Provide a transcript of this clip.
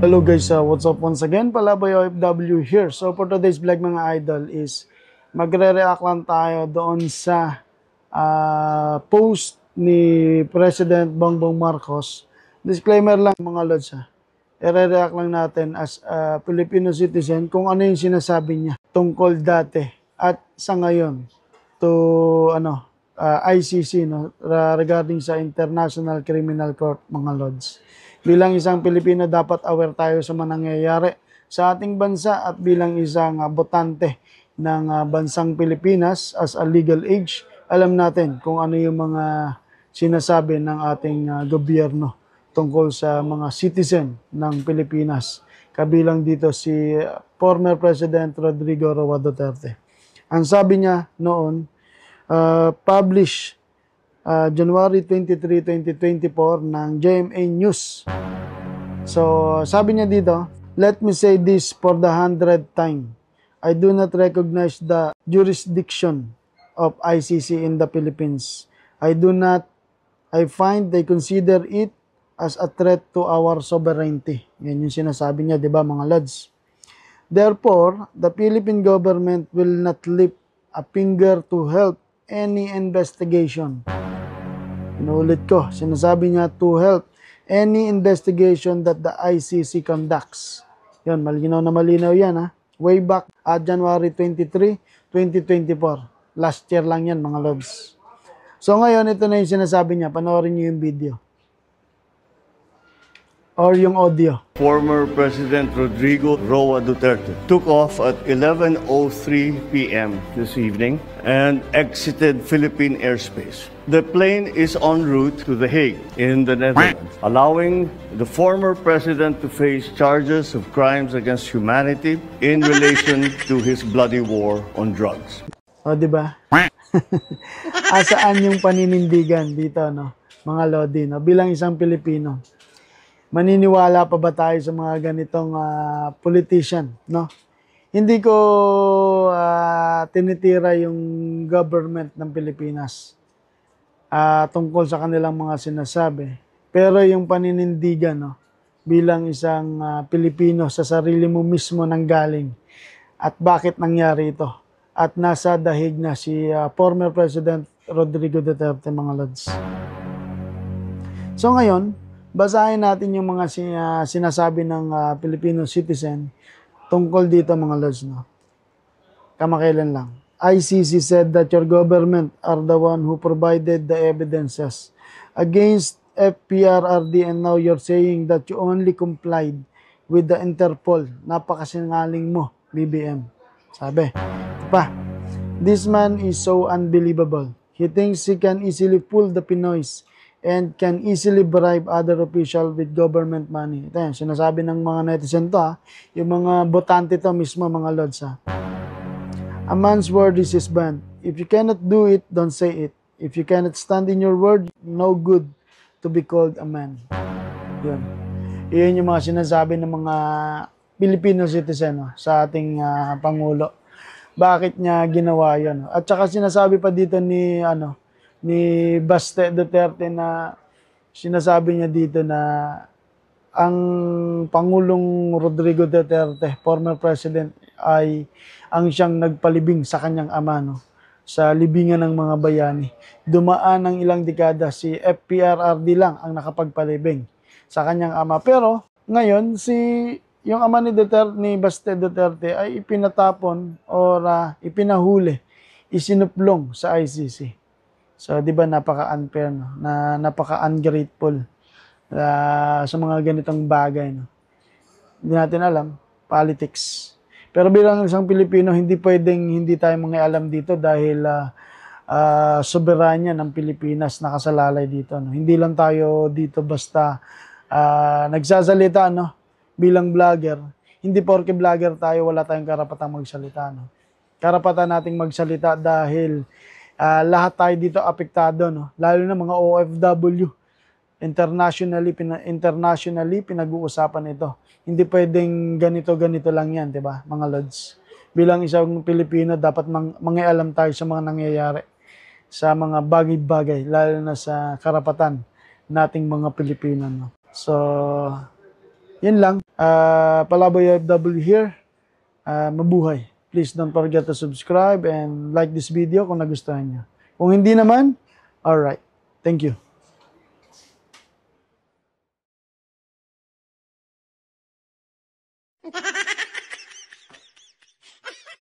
Hello guys, what's up once again? Palaboy OFW here. So for today's vlog mga idol is magre-react lang tayo doon sa post ni President Bongbong Marcos. Disclaimer lang mga lods ha. I-react lang natin as a Filipino citizen kung ano yung sinasabi niya tungkol dati at sa ngayon to ICC regarding sa International Criminal Court mga lods. Bilang isang Pilipino, dapat aware tayo sa mga nangyayari sa ating bansa at bilang isang botante ng bansang Pilipinas as a legal age, alam natin kung ano yung mga sinasabi ng ating gobyerno tungkol sa mga citizen ng Pilipinas. Kabilang dito si former President Rodrigo Roa Duterte. Ang sabi niya noon, publish January 23, 2024 ng GMA News. So, sabi niya dito, let me say this for the 100th time. I do not recognize the jurisdiction of ICC in the Philippines. I find they consider it as a threat to our sovereignty. Yan yung sinasabi niya, di ba mga lods? Therefore, the Philippine government will not lift a finger to help any investigation. Inulit ko, sinasabi niya to help any investigation that the ICC conducts. Yan, malinaw na malinaw yan ha. Way back at January 23, 2024. Last year lang yan mga lods. So ngayon, ito na yung sinasabi niya. Panoorin niyo yung video. Or yung audio. Former President Rodrigo Roa Duterte took off at 11:03 p.m. this evening and exited Philippine airspace. The plane is en route to The Hague in the Netherlands, allowing the former president to face charges of crimes against humanity in relation to his bloody war on drugs. O, di ba? Asaan yung paninindigan dito, no? Mga lodi, no? Bilang isang Pilipino, maniniwala pa ba tayo sa mga ganitong politician, no? Hindi ko tinitira yung government ng Pilipinas tungkol sa kanilang mga sinasabi. Pero yung paninindigan, no, bilang isang Pilipino sa sarili mo mismo nanggaling at bakit nangyari ito. At nasa dahig na si former President Rodrigo Duterte, mga lods. So ngayon, basahin natin yung mga sinasabi ng Filipino citizen tungkol dito mga lods. No? Kamakailan lang. ICC said that your government are the one who provided the evidences against FPRRD and now you're saying that you only complied with the Interpol. Napakasingaling mo, BBM. Sabi. Ito pa. This man is so unbelievable. He thinks he can easily fool the Pinoys and can easily bribe other officials with government money. Ito yan, sinasabi ng mga netizen to yung mga botante to mismo mga lods A man's word is his bond. If you cannot do it, don't say it. If you cannot stand in your word, no good to be called a man. Yun. Iyon yung mga sinasabi ng mga Filipino citizen sa ating Pangulo. Bakit niya ginawa yun? At saka sinasabi pa dito ni Baste Duterte na sinasabi niya dito na ang Pangulong Rodrigo Duterte, former president, ay ang siyang nagpalibing sa kanyang ama sa libingan ng mga bayani. Dumaan ng ilang dekada, si FPRRD lang ang nakapagpalibing sa kanyang ama. Pero ngayon, yung ama ni Duterte, ni Baste Duterte ay ipinatapon o ipinahuli, isinuplong sa ICC. So, di ba napaka-unfair, na napaka-ungrateful sa mga ganitong bagay. Hindi natin alam, politics. Pero bilang isang Pilipino, hindi pwedeng hindi tayo mangialam dito dahil soberanya ng Pilipinas nakasalalay dito. Hindi lang tayo dito basta nagsasalita bilang vlogger. Hindi porke vlogger tayo, wala tayong karapatang magsalita. Karapatan nating magsalita dahil lahat tayo dito apektado, lalo na mga OFW. Internationally pinag-uusapan ito. Hindi pwedeng ganito lang yan, di ba, mga lods? Bilang isang Pilipino, dapat mangialam tayo sa mga nangyayari, sa mga bagay-bagay, lalo na sa karapatan nating mga Pilipino. So, Yun lang. Palaboy OFW here. Mabuhay. Please don't forget to subscribe and like this video kung nagustuhan nyo. Kung hindi naman, alright. Thank you.